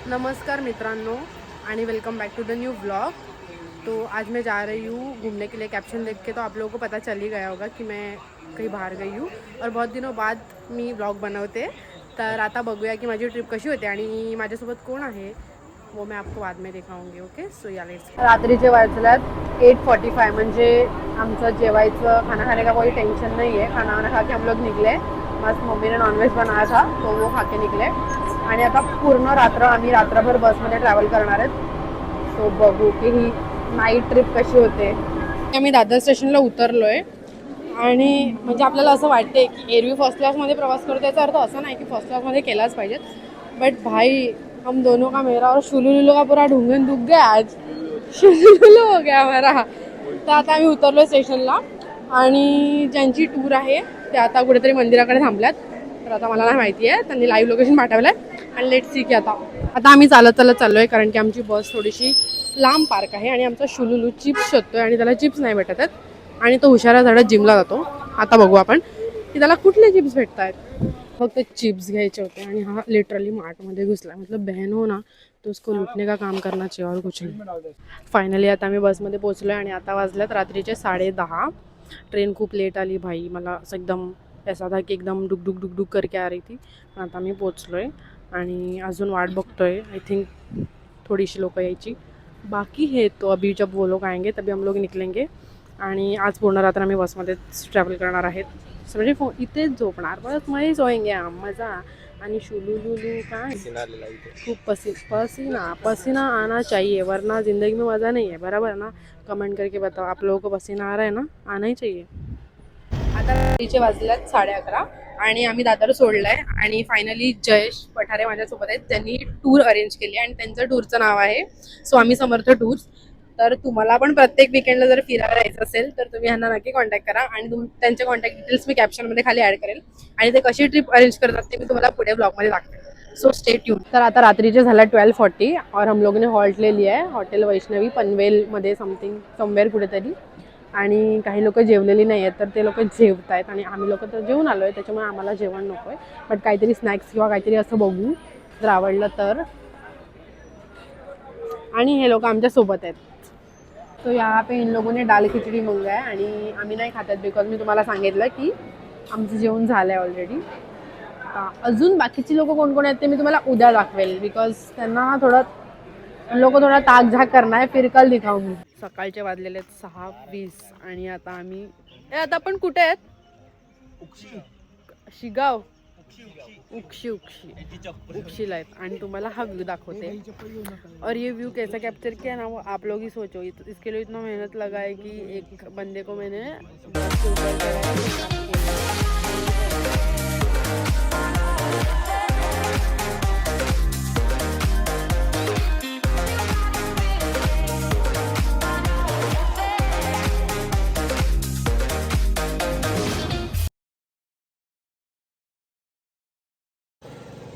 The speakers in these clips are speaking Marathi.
नमस्कार मित्रांनो आणि welcome back to the new vlog. तो आज मैं जा रही हूँ घूमने के लिए। कैप्शन देख के तो आप लोगों को पता चल ही गया होगा कि मैं कहीं बाहर गई हूँ और बहुत दिनों बाद मी व्लॉग बनवते। तर आता बघूया की माझी ट्रिप कशी होते आणि माझ्यासोबत कोण आहे वो मैं आपको बाद में दिखाऊंगी। ओके सो या लेट्स। रात्रीचे वाजल्यात 8:45 म्हणजे आमचं जेवायचं खाना खाने का कोई टेंशन नहीं है। खाना वाना खा के हम लोग निकले। मस्त मम्मी ने नॉनवेज बनाया था तो वो खा के निकले आणि आता पूर्ण रात्र आम्ही रात्रभर बसमध्ये ट्रॅव्हल करणार आहेत। सो बघू की ही नाईट ट्रिप कशी होते। आम्ही दादर स्टेशनला उतरलोय आणि म्हणजे आपल्याला असं वाटते की एरवी फर्स्ट क्लासमध्ये प्रवास करतो याचा अर्थ असं नाही की फर्स्ट क्लासमध्ये केलाच पाहिजे, बट भाई हम दोनों का मेरा और शुलुलुलू का पूरा ढूंढन दुख गया आज। शुलुलुलू हो गया हमारा। तर आता आम्ही उतरलोय स्टेशनला आणि ज्यांची टूर आहे ते आता कुठेतरी मंदिराकडे थांबल्यात। तर आता मला नाही माहिती आहे, त्यांनी लाईव्ह लोकेशन पाठवलंय आणि लेट्स सी की आता आम्ही चालत चाललोय कारण की आमची बस थोडीशी लांब पार्क आहे आणि आमचा शुलुलू चिप्स शोधतोय आणि त्याला चिप्स नाही भेटत आहेत आणि तो हुशारा झाडा जिमला जातो। आता बघू आपण की त्याला कुठले चिप्स भेटत आहेत। फक्त चिप्स घ्यायचे होते आणि हा लिटरली मार्टमध्ये घुसला। मतलब बहन हो ना तो उसको लुटने का काम करना चाहिए और कुछ नहीं। फायनली आता आम्ही बसमध्ये पोहोचलोय आणि आता वाजल्यात रात्रीचे 10:30। ट्रेन खूप लेट आली भाई। मला असं एकदम ऐसा था की एकदम डुक डुक डुक डुक करके आ रही थी। आता मी पोचलोय आणि अजून वाट बघतोय। आई थिंक थोडीशी लोक यायची बाकी है, तो अभी जब वो लोग आएंगे तभी हम लोग निकलेंगे। आणि आज पूर्ण रात्र आम्ही बसमध्येच ट्रॅव्हल करणार आहेत। म्हणजे इथेच झोपणार, परत मग सोएंगे हम मजा। आणि शुलुलुलू काय खूप पसीना आना चाहिए वरना ज़िंदगी में मज़ा नहीं है। बराबर ना? कमेंट करके बताओ आप लोगों को पसीना आ रहा है ना? आना ही चाहिए। आता रात्रीचे वाजल्यात 11:30 आणि आम्ही दादर सोडलाय आणि फायनली जयेश पठारे माझ्यासोबत आहेत। त्यांनी टूर अरेंज केली आणि त्यांचं टूरचं नाव आहे स्वामी समर्थ टूर्स। तर तुम्हाला पण प्रत्येक विकेंडला जर फिरायला यायचं असेल तर तुम्ही ह्यांना नक्की कॉन्टॅक्ट करा आणि त्यांचे कॉन्टॅक्ट डिटेल्स मी कॅप्शनमध्ये खाली ॲड करेल आणि ते कशी ट्रिप अरेंज करतात ते मी तुम्हाला पुढे ब्लॉगमध्ये दाखवेल। So stay tune. तर आता रात्रीचे झाल्या 12:40 और हम लोगों ने हॉल्ट ले लिया है हॉटेल वैष्णवी पनवेलमध्ये समथिंग समवेअर कुठेतरी। आणि काही लोक जेवलेली नाही आहेत तर ते लोक जेवत आहेत आणि आम्ही लोक तर जेवून आलो आहे त्याच्यामुळे आम्हाला जेवण नको आहे, बट काहीतरी स्नॅक्स किंवा काहीतरी असं बघू जर आवडलं तर। आणि हे लोक आमच्या सोबत आहेत। तो यहाँ पे इन लोगों ने दाल खिचडी मंगाया आणि आम्ही नाही खात आहेत बिकॉज मी तुम्हाला सांगितलं की आमचं जेवण झालं आहे ऑलरेडी। अजून बाकीची लोक कोण कोण आहेत ते मी तुम्हाला उद्या दाखवेल बिकॉज त्यांना थोडं लोक थोडा ताक झाक करणार आहे, फिर कल दिखाऊंगी। सकाळचे वाजलेले 6:20 आणि आता आम्ही आता आपण कुठे आहेत? शिगाव उक्षीला आहेत आणि तुम्हाला हा व्यू दाखवते। और ये व्यू कैसा कैप्चर किया ना वो आप लोग ही सोचो। इसके लिए इतना मेहनत लगा है कि एक बंदे को मैंने बस के ऊपर चढ़ाया।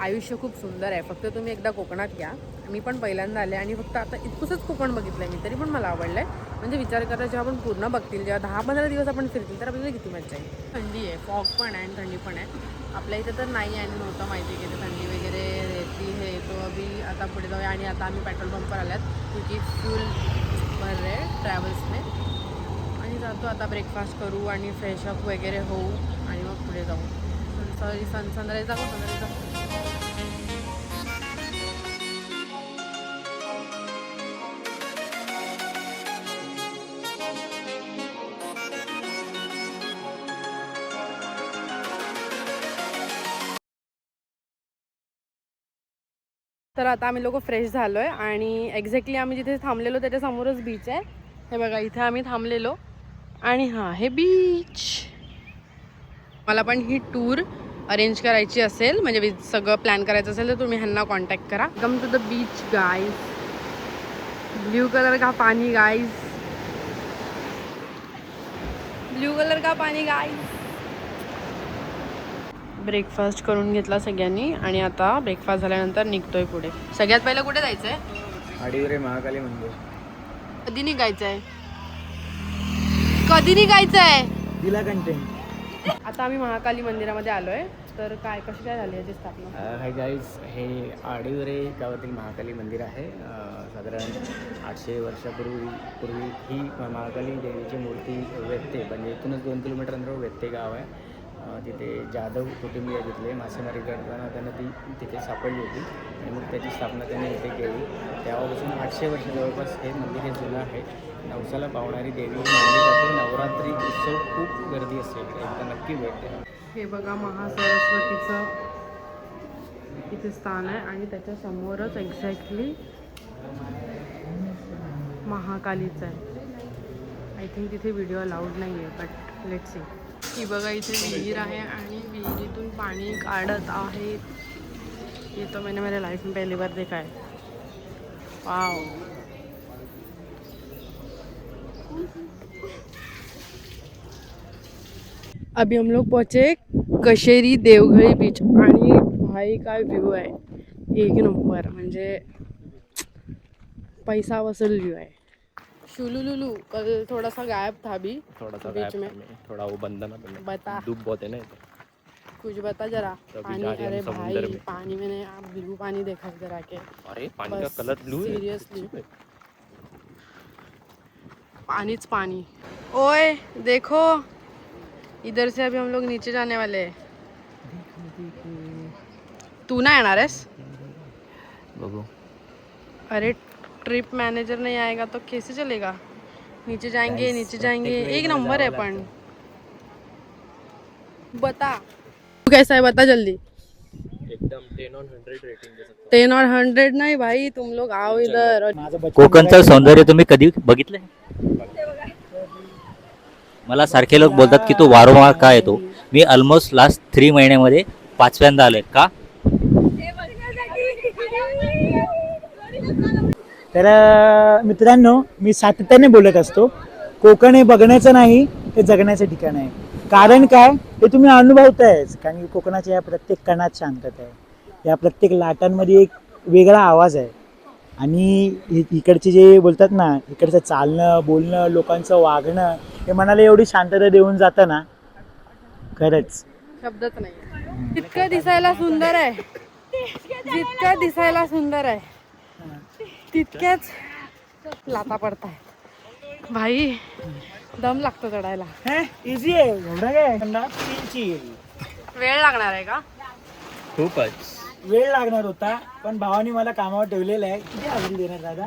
आयुष्य खूप सुंदर आहे, फक्त तुम्ही एकदा कोकणात या। मी पण पहिल्यांदा आले आणि फक्त आता इतकंच कोकण बघितलं आहे मी, तरी पण मला आवडलं आहे। म्हणजे विचार करा जेव्हा आपण पूर्ण बघतील जेव्हा 10-15 दिवस आपण फिरतील तर आपल्याला किती मजा येईल। थंडी आहे, फॉग पण आहे आणि थंडी पण आहे। आपल्या इथे तर नाही आणि नव्हतं माहिती की थंडी वगैरे रहती है। तो अभी आता पुढे जाऊया आणि आता आम्ही पेट्रोल पंपवर आल्यात क्योंकि फ्यूल भर रहे ट्रॅव्हल्स में आणि जातो आता ब्रेकफास्ट करू आणि फ्रेशअप वगैरे होऊ आणि मग पुढे जाऊ। सॉरी सनराईज जाऊ। तर आता आम्ही लोक फ्रेश झालोय आणि एक्झॅक्टली आम्ही जिथे थांबलेलो त्याच्या समोरच बीच आहे। हे बघा इथे आम्ही थांबलेलो आणि हा हे बीच। मला पण ही टूर अरेंज करायची असेल म्हणजे सगळं प्लॅन करायचं असेल तर तुम्ही ह्यांना कॉन्टॅक्ट करा। Come to the beach guys. Blue colour का पानी गाइस, ब्लू कलर का पानी गाइस। ब्रेकफास्ट करून घेतला सगळ्यांनी आणि आता ब्रेकफास्ट झाल्यानंतर निघतोय पुढे। सगळ्यात पहिलं कुठे जायचंय? आडिवरे महाकाली मंदिर। कधी निघायचंय? कधी निघायचंय? दिला कंटेंट। आता आम्ही महाकाली मंदिरामध्ये आलोय तर काय कशी काय झाली याची स्थापना? हाय गाईज, हे आडिवरे गावातील महाकाली मंदिर आहे. साधारण 800 वर्षापूर्वी ही महाकाली देवीची मूर्ती वेत्ते, म्हणजे इथूनच 2 किलोमीटर अंतरावर वेत्ते गाव आहे. तिथे जाधव कुटुंबीय तिथले मासेमारी करताना त्यांना ती तिथे सापडली होती आणि मग त्याची स्थापना त्यांनी इथे केली. तेव्हापासून 800 वर्ष जवळपास हे मंदिर हे जुनं आहे. नवसाला पावणारी देवी मानली जाते. नवरात्री उत्सव खूप गर्दी असते, एकदा नक्की भेट द्या. हे बघा महासरस्वतीचं इथे स्थान आहे आणि त्याच्या समोरच एक्झॅक्टली महाकालीचं आहे. आय थिंक तिथे व्हिडिओ अलाउड नाही आहे, बट लेट्स सी. ही बघा इथे विहीर आहे आणि विहिरीतून पाणी काढत आहे. ये तो मैंने मेरे लाइफ में पहली बार देखा है. वाव. अभी हम लोग पहुंचे कशेरी देवघळी बीच आणि भाई काय व्ह्यू आहे, एक नंबर. म्हणजे पैसा वसूल व्यू है. शुलुलुलु कल थोड़ा सा गायब था अभी, थोड़ा सा बीच में. थोड़ा वो बंधन बता, डूब बहुत है ना. कुछ बता जरा. तो पानी, जा रहे हैं अरे हम समुंदर भाई में. पानी मैंने ब्लू पानी देखा जरा के. अरे पानी बस, का कलर ब्लू है. seriously. पानीच पानी. ओए देखो, इधर से अभी हम लोग नीचे जाने वाले हैं. तू ना येणार आहेस? बघू. अरे ट्रिप मैनेजर नहीं आएगा तो कैसे चलेगा? नीचे जाएंगे, नीचे जाएंगे. एक नंबर है. पण बता तू कैसा है, बता जल्दी. एकदम 10 on 100 रेटिंग दे सकता. 10 और 100 नाही भाई, तुम लोग आओ इधर. कोकणचं सौंदर्य तुम्ही कधी बघितलंय? मला सारखे लोक बोलतात की तू वारंवार का येतो. मी ऑलमोस्ट लास्ट 3 महिन्यामध्ये 5व्यांदा आलोय. का? तर मित्रांनो, मी सातत्याने बोलत असतो, कोकण हे बघण्याचं नाही, हे जगण्याचं ठिकाण आहे. कारण काय, हे तुम्ही अनुभवतायच. कारण की कोकणाच्या या प्रत्येक कणात शांतता आहे, या प्रत्येक लाटांमध्ये एक वेगळा आवाज आहे. आणि इकडचे जे बोलतात ना, इकडचं चालणं बोलणं, लोकांचं वागणं, हे मनाला एवढी शांतता देऊन जातं ना, खरंच शब्दच नाही. जितकं दिसायला सुंदर आहे, जितकं दिसायला सुंदर आहे, तितक्याच लाता पडतायत भाई. दम लागतो चढायला. इझी आहे, एवढं काय. वेळ लागणार आहे का? खूपच वेळ लागणार होता, पण भावानी मला कामावर ठेवलेलं आहे. किती हजेरी देणार दादा?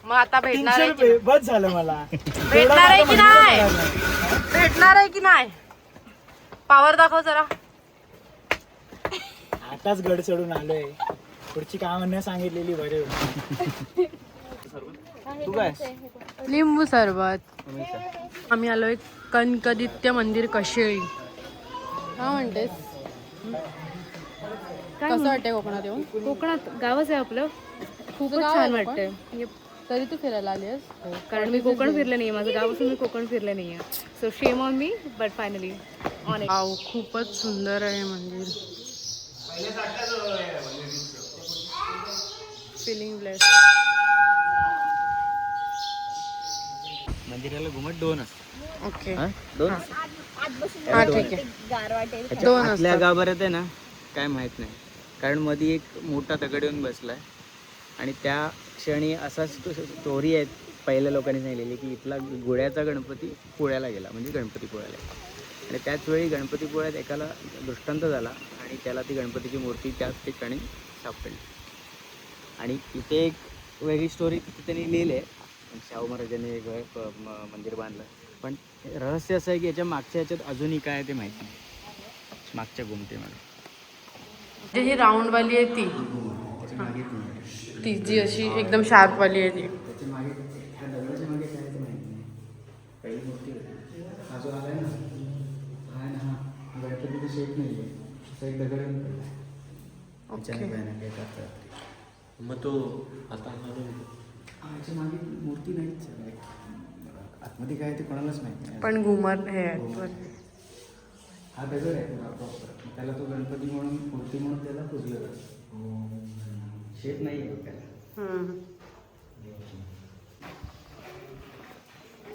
मग आता भेटणार 300 आहे की रुपये बस झालं मला. भेटणार आहे की नाही? भेटणार आहे की नाही? पावर दाखव जरा. आताच गड चढून आलोय, पुढची कामं न सांगितलेली बरे. तू काय लिंबू सरबत. आम्ही आलोय कनकदित्य मंदिर कशेळी. काय म्हणतेस? कसं वाटतंय कोकणात येऊन? कोकणात गावच आहे आपलं, खूपच गाव छान आहे वाटतंय. तरी तू फिरायला आली आहेस? कारण मी कोकण फिरले नाहीये, माझं गाव असून मी कोकण फिरले नाहीये. So shame on me, but finally on it. Wow, खूपच सुंदर आहे मंदिर. Feeling blessed. मंदिराला घुमट 2 असतात. ओके, दोन हा ठीक आहे. 2 आपल्या असतात. गाभाऱ्यात आहे ना, काय माहित नाही. कारण मध्ये एक मोठा दगड येऊन बसलाय आणि त्या क्षणी असा स्टोरी आहे पहिल्या लोकांनी सांगितलेली की इथला गुळ्याचा गणपती पुण्याला गेला, म्हणजे गणपती पुण्याला गेला. आणि त्याच वेळी गणपती पुण्यात एकाला दृष्टांत झाला आणि त्याला ती गणपतीची मूर्ती त्याच ठिकाणी सापडली. आणि इथे एक वेगळी स्टोरी तिथे त्यांनी लिहिली आहे. शाहू महाराजांनी एक मंदिर बांधलं, पण रहस्य असं आहे की याच्या मागच्या ह्याच्यात अजूनही काय आहे ते माहिती नाही, मागच्या गुमटेमध्ये. ही राऊंड वाली आहे ती, ती जी अशी एकदम शार्प वाली आहे ती. त्याच्या मागे ह्या दगडाच्या मागे काय ते माहिती नाही. पहिली मूर्ती होती, हा जो आलाय ना, हा आहे ना, हा गणपतीचा शेप नाही आहे, असा एक दगड येऊन पडला. मग तो आता ह्याच्या मागे मूर्ती नाहीच आहे. आतमध्ये काय ते कोणालाच माहिती नाही. पण घुमट हे आहेत. हा दगड आहे प्रॉपर, त्याला तो गणपती म्हणून मूर्ती म्हणून त्याला पुजलं जातं. शेप नाही आहे त्याला.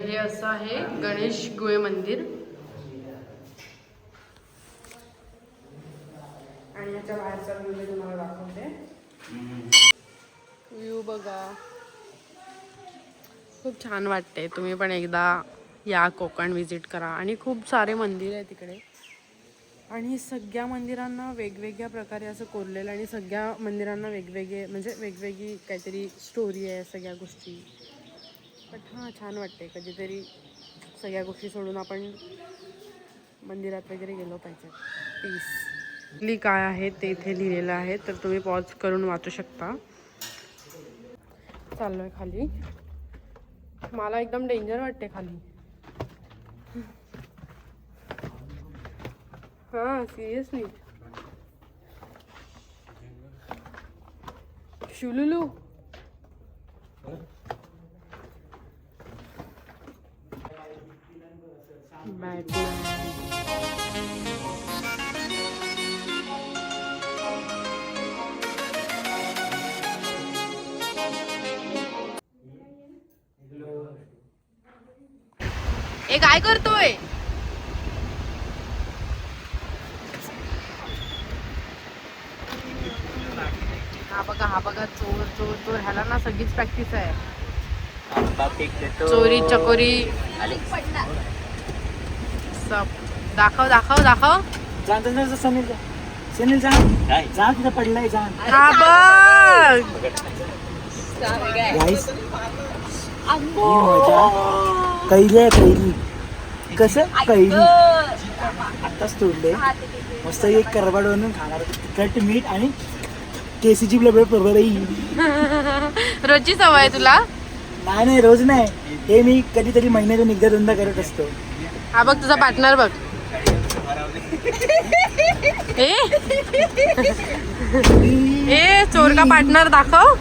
हे असं आहे गणेश गुहे मंदिर. आणि याच्या बाहेरचा व्ह्यू मी तुम्हाला दाखवते. व्ह्यू बघा, खूप छान वाटते. तुम्ही पण एकदा या, कोकण विजिट करा. आणि खूप सारे मंदिर आहे तिकडे आणि सगळ्या मंदिरांना वेगवेगळ्या प्रकारे असं कोरलेलं आणि सगळ्या मंदिरांना वेगवेगळे म्हणजे वेगवेगळी काहीतरी स्टोरी आहे सगळ्या गोष्टी. बट हां, छान वाटते. कधीतरी सगळ्या गोष्टी सोडून आपण मंदिरात वगैरे गेलो पाहिजे. पीस काय आहे ते इथे लिहिलेलं आहे, तर तुम्ही पॉज करून वाचू शकता. चाललोय खाली. मला एकदम डेंजर वाटते खाली. हां, सिरियसली. शुलुलू. ए, काय करतोय? हा बघा चोर चोर चोर. ह्याला ना सगळीच प्रॅक्टिस आहे. चोरी चकोरी सब. दाखव दाखव दाखव. सनील जा जा, तिथं पडलाय जा. हा बघ. गाईस, ही मजा कैली आहे, कैली. कसं कैली आताच तोडले. मस्त एक करबाड बनवून खाणार, तिखट मीठ आणि केसीची बरोबर. रोजची सवय आहे तुला? नाही रोज नाही, हे मी कधीतरी महिन्यातून एकदा दोनदा करत असतो. हा बघ तुझा पार्टनर बघ. ए चोर का पार्टनर दाखव.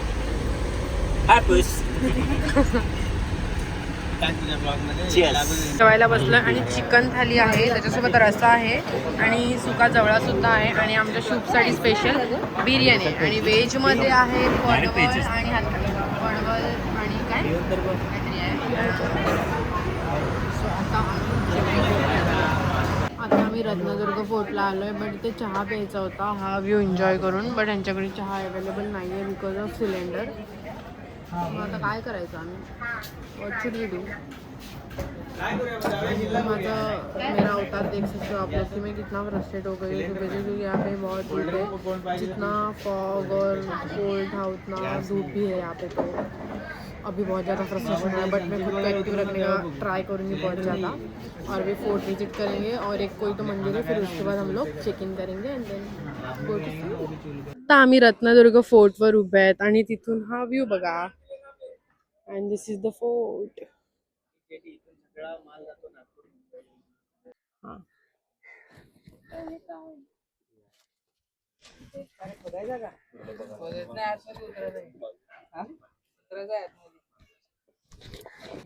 जेवायला बसलं आणि चिकन थाली आहे, त्याच्यासोबत रस्सा आहे आणि सुका जवळा सुद्धा आहे आणि आमच्या शूपसाठी स्पेशल बिर्याणी आहे. आणि व्हेजमध्ये आहे पडवल आणि पडवल आणि काय काहीतरी आहे. आता आम्ही रत्नदुर्ग फोर्टला आलो आहे, बट इथे चहा प्यायचा होता हा व्ह्यू एन्जॉय करून. बट यांच्याकडे चहा अवेलेबल नाही आहे बिकॉज ऑफ सिलेंडर. मग आता काय करायचं आम्ही? What should we do? मेरा अवतार देख सकते हो आप लोग कि मैं कितना फ्रस्ट्रेट हो गई हूँ क्योंकि यहाँ पे बहुत धूप है. जितना फॉग और कोल्ड था उतना धूप भी है यहाँ पे. तो अभी बहुत ज़्यादा फ्रस्ट्रेशन है, बट मैं खुद को एक्टिव रखने का ट्राई करूँगी बहुत ज़्यादा. और भी फोर्ट विजिट करेंगे और एक कोई तो मंदिर है, फिर उसके बाद हम लोग चेक इन करेंगे एंड देन गो टू. आता आम्ही रत्नदुर्ग फोर्टवर उभे आहेत आणि तिथून हा व्ह्यू बघा. And this is the fort.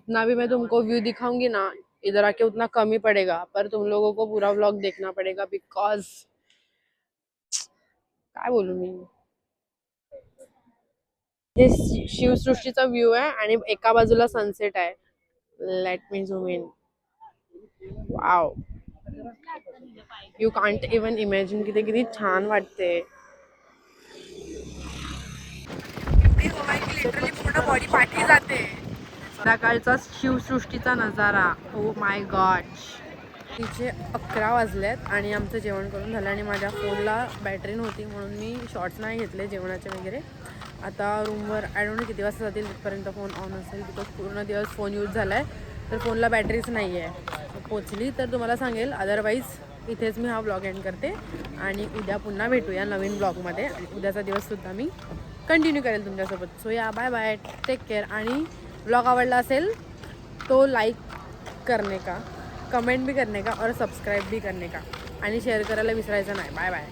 ना भी मैं तुमको व्यू दिखाऊंगी ना इधर आके उतना कम ही पड़ेगा, पर तुम लोगों को पूरा व्लॉग देखना पड़ेगा बिकॉज काय बोलू मी. हे शिवसृष्टीचा व्ह्यू आहे आणि एका बाजूला सनसेट आहे. Let me zoom in. Wow, you can't even imagine की ते किती छान वाटते. लिटरली पूर्ण बॉडी पाठी जाते. सकाळचा शिवसृष्टीचा नजारा. Oh my God. तिचे 11 वाजलेत आणि आमचं जेवण करून झालं आणि माझ्या फोनला बॅटरी नव्हती म्हणून मी शॉर्ट्स नाही घेतले जेवणाचे वगैरे. आता रूमवर आय डोंट नो किती वाजता जातील तिथपर्यंत फोन ऑन असेल बिकॉज पूर्ण दिवस फोन यूज झाला आहे, तर फोनला बॅटरीच नाही आहे. पोचली तर तुम्हाला सांगेल, अदरवाईज इथेच मी हा ब्लॉग एंड करते आणि उद्या पुन्हा भेटूया नवीन ब्लॉगमध्ये. आणि उद्याचा दिवससुद्धा मी कंटिन्यू करेल तुमच्यासोबत. सो या, बाय बाय, टेक केअर. आणि ब्लॉग आवडला असेल तो लाईक करने का, कमेंट भी करने का और सब्सक्राइब भी करने का आणि शेअर करायला विसरायचं नाही. Bye bye.